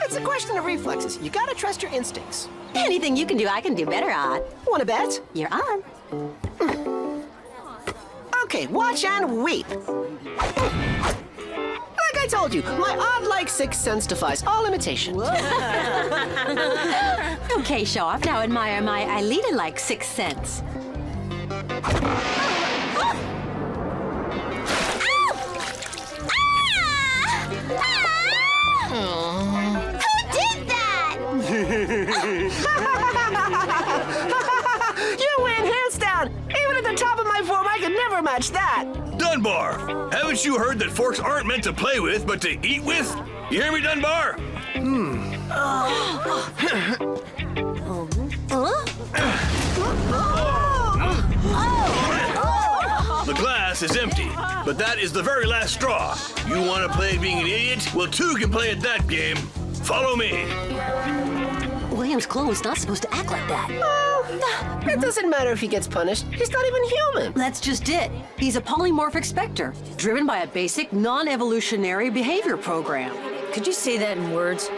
It's a question of reflexes. You gotta trust your instincts. Anything you can do, I can do better, Odd. Wanna bet? You're on. Okay, watch and weep. Like I told you, my odd-like sixth sense defies all imitation. Okay, show off. Now admire my Aelita-like sixth sense. You win, hands down! Even at the top of my form, I could never match that! Dunbar! Haven't you heard that forks aren't meant to play with, but to eat with? You hear me, Dunbar? The glass is empty, but that is the very last straw. You want to play at being an idiot? Well, two can play at that game. Follow me. William's clone's not supposed to act like that. Oh, it doesn't matter if he gets punished. He's not even human. That's just it. He's a polymorphic specter, driven by a basic, non-evolutionary behavior program. Could you say that in words?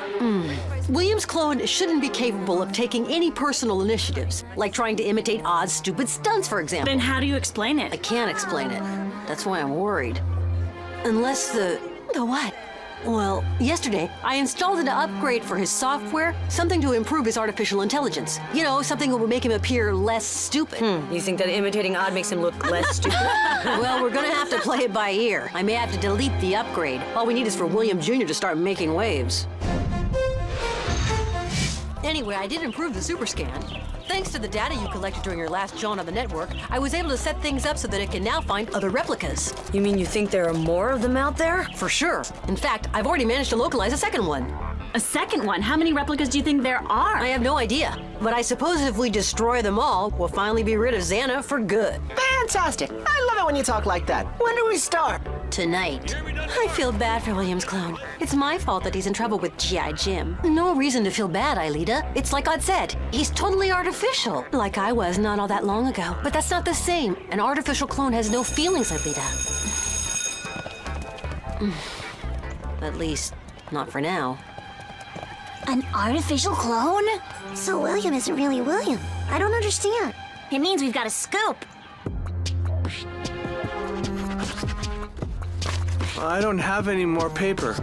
William's clone shouldn't be capable of taking any personal initiatives, like trying to imitate Odd's stupid stunts, for example. Then how do you explain I it? can't explain it. That's why I'm worried. Unless the what? Well, yesterday, I installed an upgrade for his software, something to improve his artificial intelligence. You know, something that would make him appear less stupid. You think that imitating Odd makes him look less stupid? Well, we're gonna have to play it by ear. I may have to delete the upgrade. All we need is for William Jr. to start making waves. Anyway, I did improve the super scan. Thanks to the data you collected during your last jaunt on the network, I was able to set things up so that it can now find other replicas. You mean you think there are more of them out there? For sure. In fact, I've already managed to localize a second one. A second one? How many replicas do you think there are? I have no idea, but I suppose if we destroy them all, we'll finally be rid of Xana for good. Fantastic! I love it when you talk like that. When do we start? Tonight. I feel bad for William's clone. It's my fault that he's in trouble with G.I. Jim. No reason to feel bad, Aelita. It's like Odd said, he's totally artificial. Like I was not all that long ago. But that's not the same. An artificial clone has no feelings, Aelita. At least, not for now. An artificial clone? So William isn't really William. I don't understand. It means we've got a scoop. I don't have any more paper.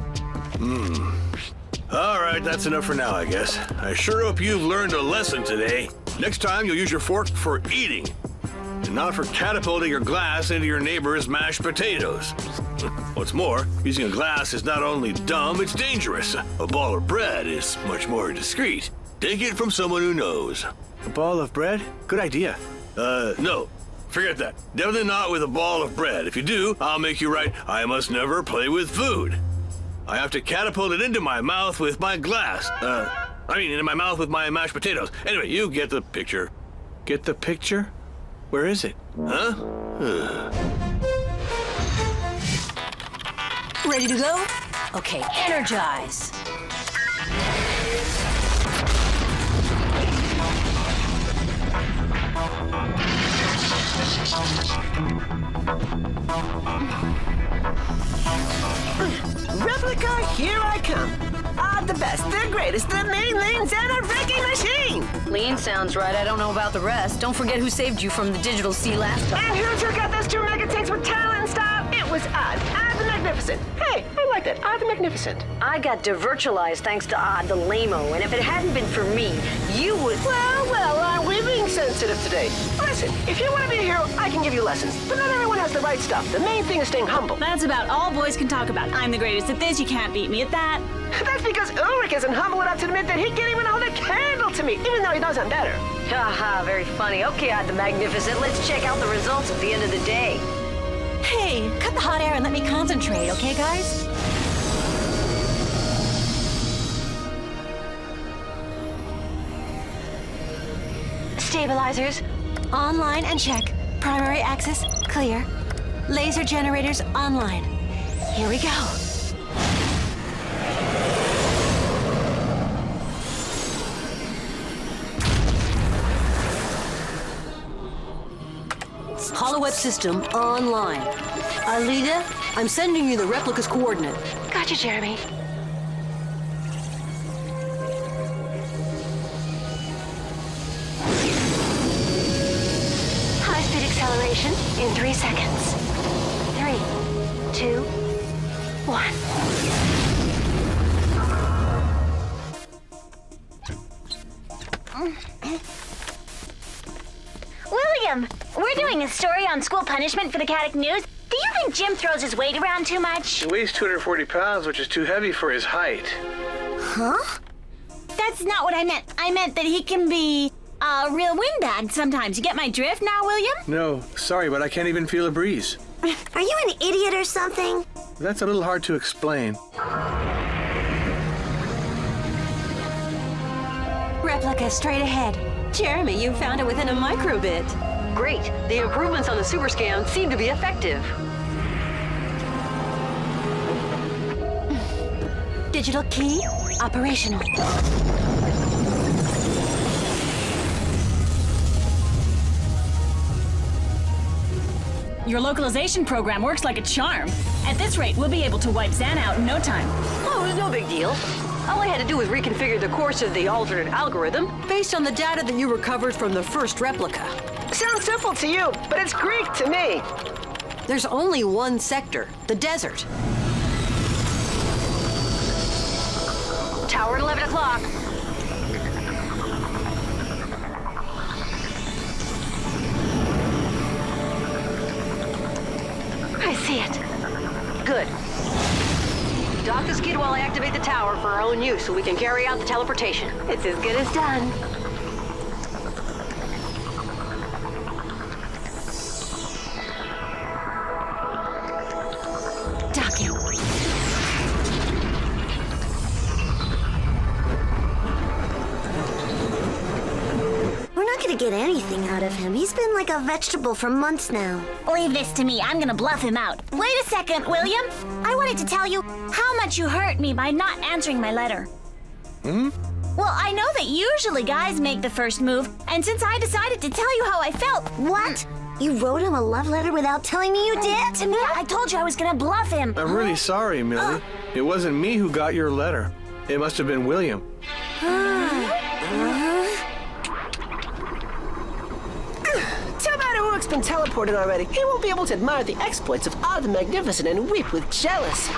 All right, that's enough for now, I guess. I sure hope you've learned a lesson today. Next time, you'll use your fork for eating, and not for catapulting your glass into your neighbor's mashed potatoes. What's more, using a glass is not only dumb, it's dangerous. A ball of bread is much more discreet. Take it from someone who knows. A ball of bread? Good idea. No. Forget that. Definitely not with a ball of bread. If you do, I'll make you write, I must never play with food. I have to catapult it into my mouth with my glass. Into my mouth with my mashed potatoes. Anyway, you get the picture. Get the picture? Where is it? Huh? Ready to go? Okay, energize. Replica, here I come. The best, the greatest, the main lanes, and a wrecking machine! Lean sounds right. I don't know about the rest. Don't forget who saved you from the digital sea last time. And who took out those two mega tanks with talent and style? It was Odd the Magnificent. Hey, I like that, Odd the Magnificent. I got devirtualized thanks to Odd the Lame-o, and if it hadn't been for me, you would... Well, aren't we being sensitive today? Listen, if you want to be a hero, I can give you lessons. But not everyone has the right stuff. The main thing is staying humble. That's about all boys can talk about. I'm the greatest at this, you can't beat me at that. That's because Ulrich isn't humble enough to admit that he can't even hold a candle to me, even though he knows I'm better. Haha, very funny. Okay, Odd the Magnificent, let's check out the results at the end of the day. Hey, cut the hot air and let me concentrate, okay, guys? Stabilizers, online and check. Primary axis, clear. Laser generators, online. Here we go. Holoweb system online. Aelita, I'm sending you the replica's coordinate. Gotcha, Jeremy. operation in 3 seconds. 3, 2, 1. William, we're doing a story on school punishment for the Caddick News. Do you think Jim throws his weight around too much? He weighs 240 pounds, which is too heavy for his height. Huh? That's not what I meant. I meant that he can be a real windbag sometimes. You get my drift now, William? No, sorry, but I can't even feel a breeze. Are you an idiot or something? That's a little hard to explain. Replica straight ahead. Jeremy, you found it within a microbit. Great. The improvements on the super scan seem to be effective. Digital key operational. Your localization program works like a charm. At this rate, we'll be able to wipe Zan out in no time. Oh, it was no big deal. All I had to do was reconfigure the course of the alternate algorithm based on the data that you recovered from the first replica. Sounds simple to you, but it's Greek to me. There's only one sector, the desert. Tower at 11 o'clock. I see it. Good. Dock the skid while I activate the tower for our own use so we can carry out the teleportation. It's as good as done. Docking. We're not gonna get anything out of him. He's been like a vegetable for months now. Leave this to me. I'm gonna bluff him out. Wait a second, William. I wanted to tell you how much you hurt me by not answering my letter. Hmm? Well, I know that usually guys make the first move, and since I decided to tell you how I felt... What? You wrote him a love letter without telling me you did? Yeah, I told you I was gonna bluff him. I'm really sorry, Millie. It wasn't me who got your letter. It must have been William. Too bad Uruk's been teleported already. He won't be able to admire the exploits of Odd the Magnificent and weep with jealous.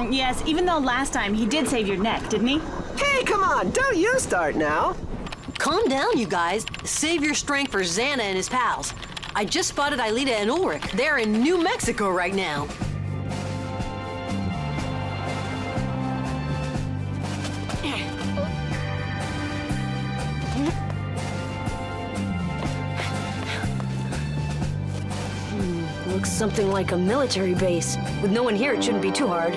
Yes, even though last time he did save your neck, didn't he? Hey, come on, don't you start now. Calm down, you guys. Save your strength for Xana and his pals. I just spotted Aelita and Ulrich. They're in New Mexico right now. Looks something like a military base. With no one here, it shouldn't be too hard.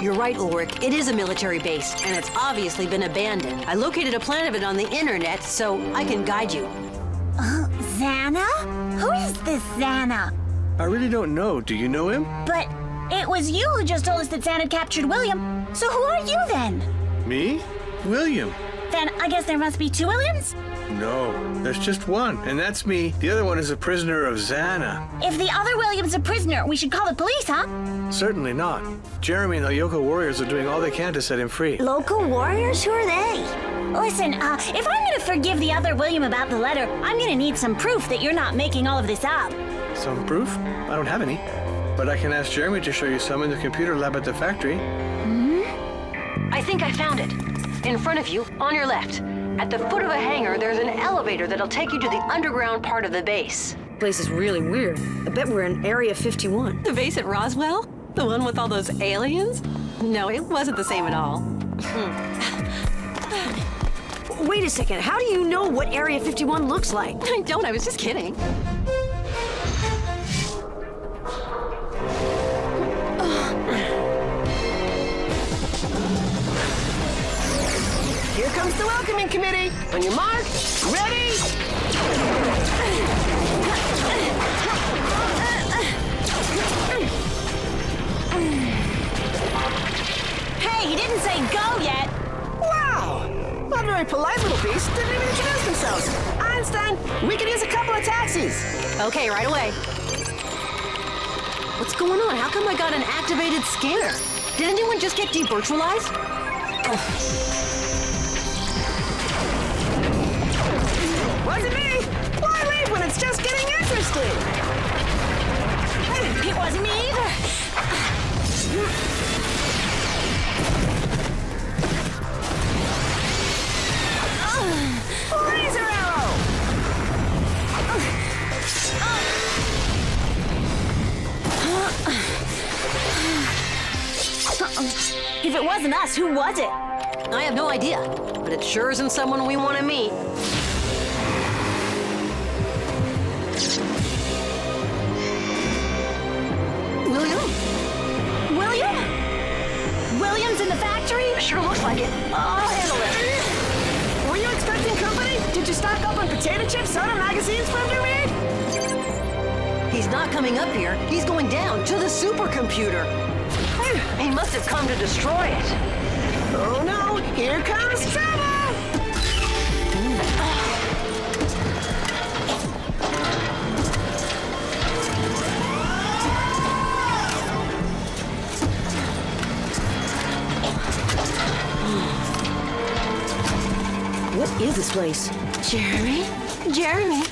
You're right, Ulrich. It is a military base, and it's obviously been abandoned. I located a plan of it on the internet, so I can guide you. Xana? Who is this Xana? I really don't know. Do you know him? But it was you who just told us that Xana captured William. So who are you then? Me? William. Then I guess there must be two Williams? No, there's just one, and that's me. The other one is a prisoner of Xana. If the other William's a prisoner, we should call the police, huh? Certainly not. Jeremy and the Lyoko warriors are doing all they can to set him free. Local warriors? Who are they? Listen, if I'm gonna forgive the other William about the letter, I'm gonna need some proof that you're not making all of this up. Some proof? I don't have any. But I can ask Jeremy to show you some in the computer lab at the factory. I think I found it. In front of you, on your left. At the foot of a hangar, there's an elevator that'll take you to the underground part of the base. Place is really weird. I bet we're in Area 51. The base at Roswell? The one with all those aliens? No, it wasn't the same at all. Wait a second. How do you know what Area 51 looks like? I don't, I was just kidding. Here comes the welcoming committee. On your mark, ready? Hey, he didn't say go yet. Wow! Not very polite little beast. Didn't even introduce themselves. Einstein, we could use a couple of taxis. Okay, right away. What's going on? How come I got an activated scanner? Did anyone just get devirtualized? Wasn't me. Why leave when it's just getting interesting. It wasn't me either. Laser arrow! If it wasn't us, who was it? I have no idea, but it sure isn't someone we want to meet. William? William? William's in the factory? Sure looks like it. I'll handle it. Were you expecting company? Did you stock up on potato chips, soda, magazines for him to read? He's not coming up here. He's going down to the supercomputer. He must have come to destroy it. Oh no, here comes trouble! What is this place? Jeremy? Jeremy?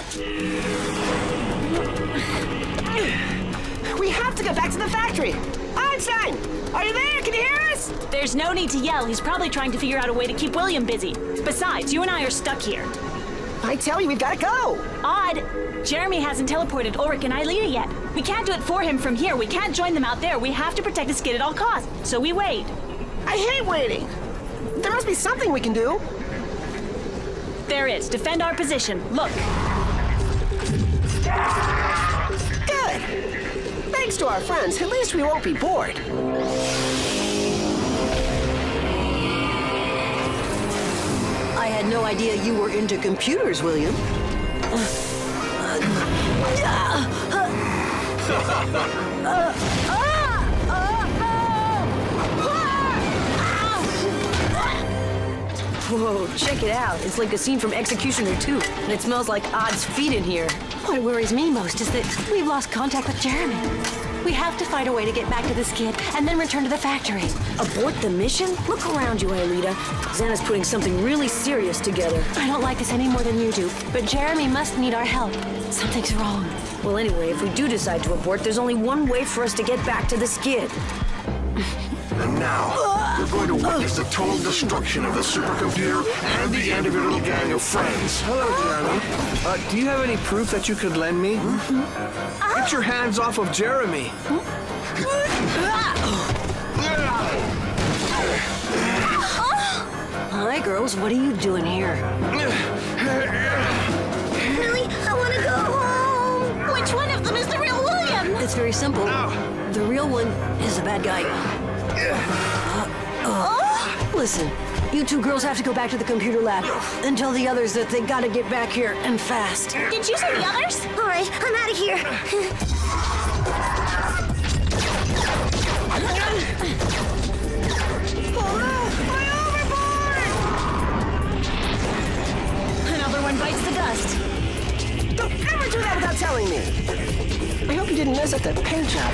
We have to get back to the factory. Einstein, are you there? Can you hear us? There's no need to yell. He's probably trying to figure out a way to keep William busy. Besides, you and I are stuck here. I tell you, we've got to go. Odd. Jeremy hasn't teleported Ulrich and Aelita yet. We can't do it for him from here. We can't join them out there. We have to protect the skid at all costs. So we wait. I hate waiting. There must be something we can do. There is. Defend our position. Look. Good. Thanks to our friends, at least we won't be bored. I had no idea you were into computers, William. Whoa, check it out. It's like a scene from Executioner 2, and it smells like Odd's feet in here. What worries me most is that we've lost contact with Jeremy. We have to find a way to get back to the skid and then return to the factory. Abort the mission? Look around you, Aelita. Xana's putting something really serious together. I don't like this any more than you do, but Jeremy must need our help. Something's wrong. Well, anyway, if we do decide to abort, there's only one way for us to get back to the skid. And now, we're going to witness the total destruction of the supercomputer and the end of your little gang of friends. Hello, Jeremy. Do you have any proof that you could lend me? Get your hands off of Jeremy. Hi, girls. What are you doing here? Really? I want to go home. Which one of them is the real William? It's very simple. The real one is the bad guy. Listen, you two girls have to go back to the computer lab and tell the others that they gotta get back here and fast. Did you say the others? All right, I'm out of here. Another one bites the dust. Don't ever do that without telling me. I hope you didn't mess up that paint job.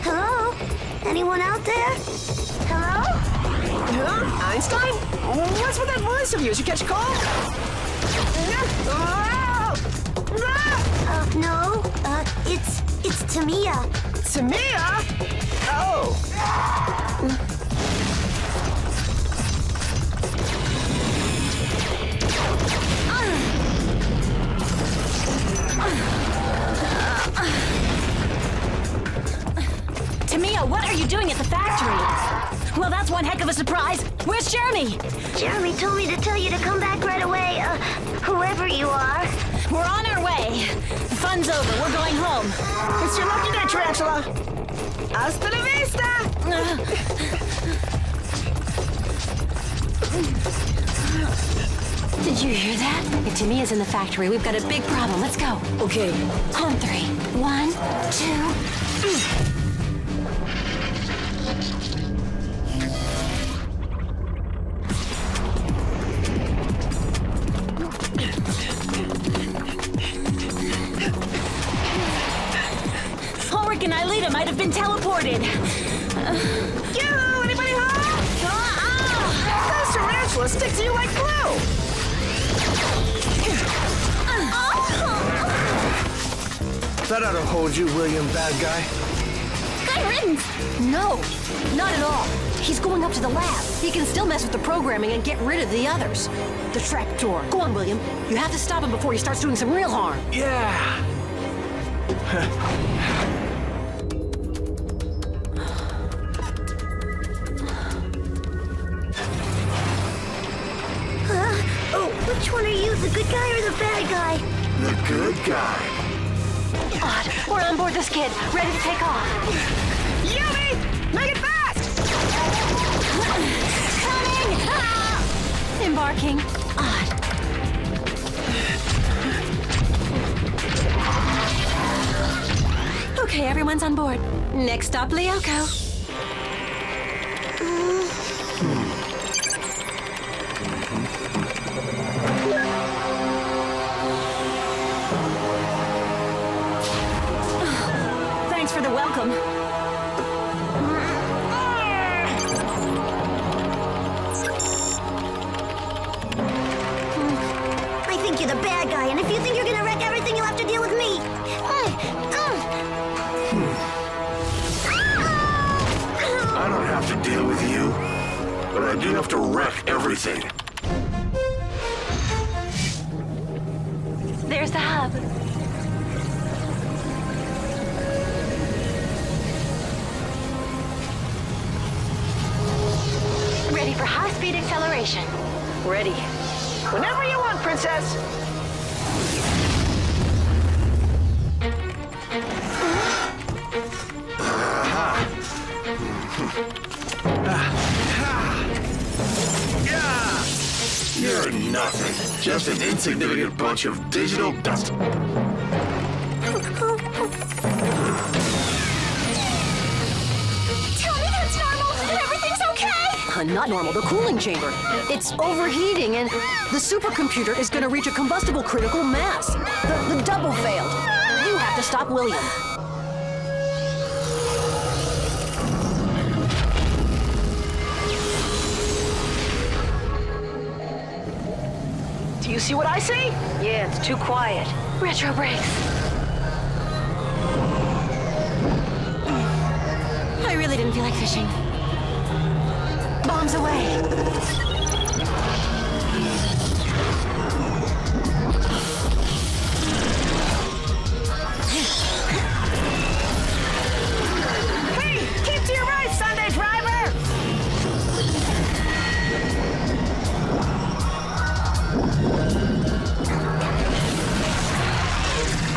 Hello? Anyone out there? Hello? Huh? Einstein? What's with that voice of yours? You catch a cold? No. It's Tamia. Tamia? Oh. Tamia, what are you doing at the factory? Well, that's one heck of a surprise. Where's Jeremy? Jeremy told me to tell you to come back right away, whoever you are. We're on our way. The fun's over. We're going home. It's your lucky day, Tarantula. Hasta la vista! Did you hear that? If Tamiya's in the factory, we've got a big problem. Let's go. Okay. On 3. 1, 2. Ulrich and Aelita might have been teleported. Yo, anybody home? Those tarantulas stick to you like glue. That ought to hold you, William, bad guy. Good riddance. No, not at all. He's going up to the lab. He can still mess with the programming and get rid of the others. The trapdoor. Go on, William. You have to stop him before he starts doing some real harm. Yeah. Which one are you, the good guy or the bad guy? The good guy. Odd, we're on board the skid, ready to take off. Yumi, make it fast! Coming! Ah! Embarking. Odd. Okay, everyone's on board. Next stop, Lyoko. Thanks for the welcome. I think you're the bad guy, and if you think you're gonna wreck everything, you'll have to deal with me. I don't have to deal with you, but I do have to wreck everything. There's the hub. Ready for high-speed acceleration. Ready. Whenever you want, princess. You're nothing. Just an insignificant bunch of digital dust. Tell me that's normal and everything's okay! Not normal, the cooling chamber. It's overheating and the supercomputer is going to reach a combustible critical mass. The double failed. You have to stop William. Do you see what I see? Yeah, it's too quiet. Retro brakes. I really didn't feel like fishing. Bombs away. Hey, keep to your right, Sunday driver!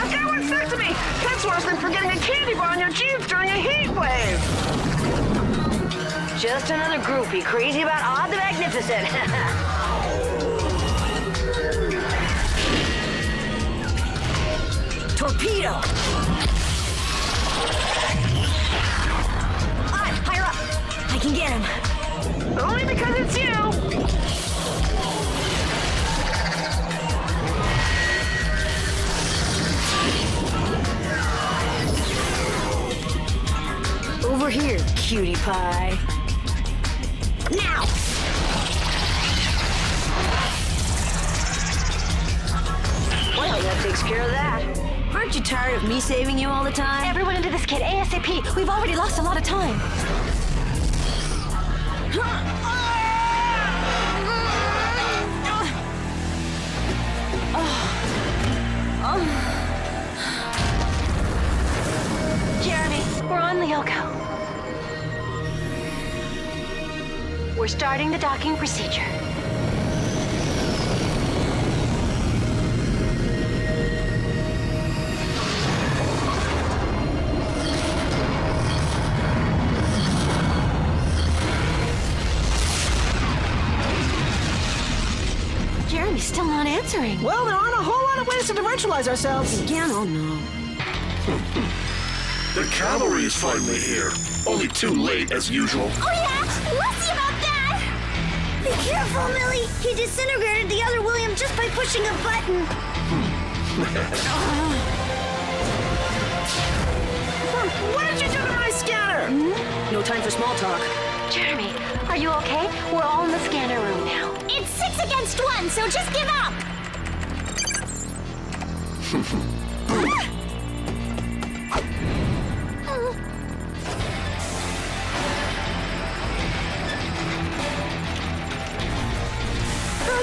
I've got one stuck to me! That's worse than forgetting a candy bar on your jeans during a heat wave! Just another groupie crazy about Odd the Magnificent. Torpedo! Odd, higher up. I can get him. Only because it's you! Over here, cutie pie. Now! Well, that takes care of that. Aren't you tired of me saving you all the time? Everyone into this kit, ASAP. We've already lost a lot of time. Jeremy, we're on Lyoko. We're starting the docking procedure. Jeremy's still answering? Well, there aren't a whole lot of ways to virtualize ourselves. Again? Oh, no. The cavalry is finally here. Only too late, as usual. Oh, yeah? Let's see about that! Be careful, Millie. He disintegrated the other William just by pushing a button. What did you do to my scanner? No time for small talk. Jeremy, are you okay? We're all in the scanner room now. It's 6 against 1, so just give up. The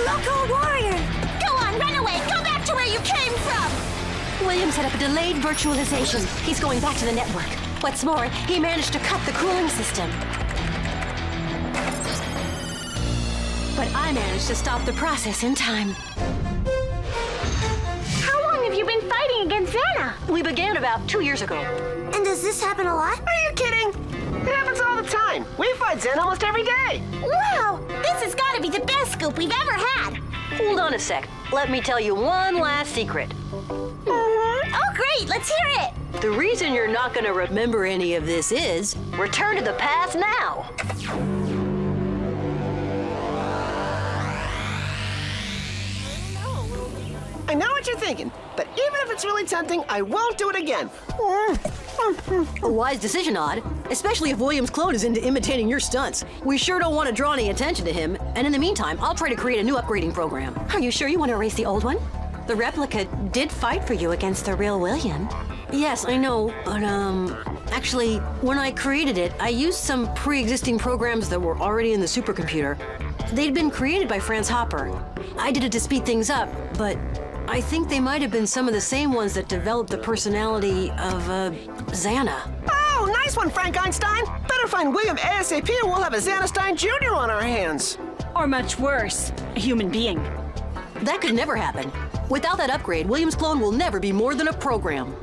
Loco Warrior! Go on, run away! Go back to where you came from! William set up a delayed virtualization. He's going back to the network. What's more, he managed to cut the cooling system. But I managed to stop the process in time. How long have you been fighting against Xana? We began about 2 years ago. And does this happen a lot? Are you kidding? It happens all the time. We fight Zen almost every day. Wow! This has got to be the best scoop we've ever had. Hold on a sec. Let me tell you one last secret. Oh, great! Let's hear it! The reason you're not going to remember any of this is return to the past now. I know what you're thinking, but even if it's really tempting, I won't do it again. A wise decision, Odd. Especially if William's clone is into imitating your stunts. We sure don't want to draw any attention to him. And in the meantime, I'll try to create a new upgrading program. Are you sure you want to erase the old one? The replica did fight for you against the real William. Yes, I know, but actually, when I created it, I used some pre-existing programs that were already in the supercomputer. They'd been created by Franz Hopper. I did it to speed things up, but I think they might have been some of the same ones that developed the personality of, Xana. Oh, nice one, Frank Einstein. Better find William ASAP or we'll have a Xanestein Jr. on our hands. Or much worse, a human being. That could never happen. Without that upgrade, William's clone will never be more than a program.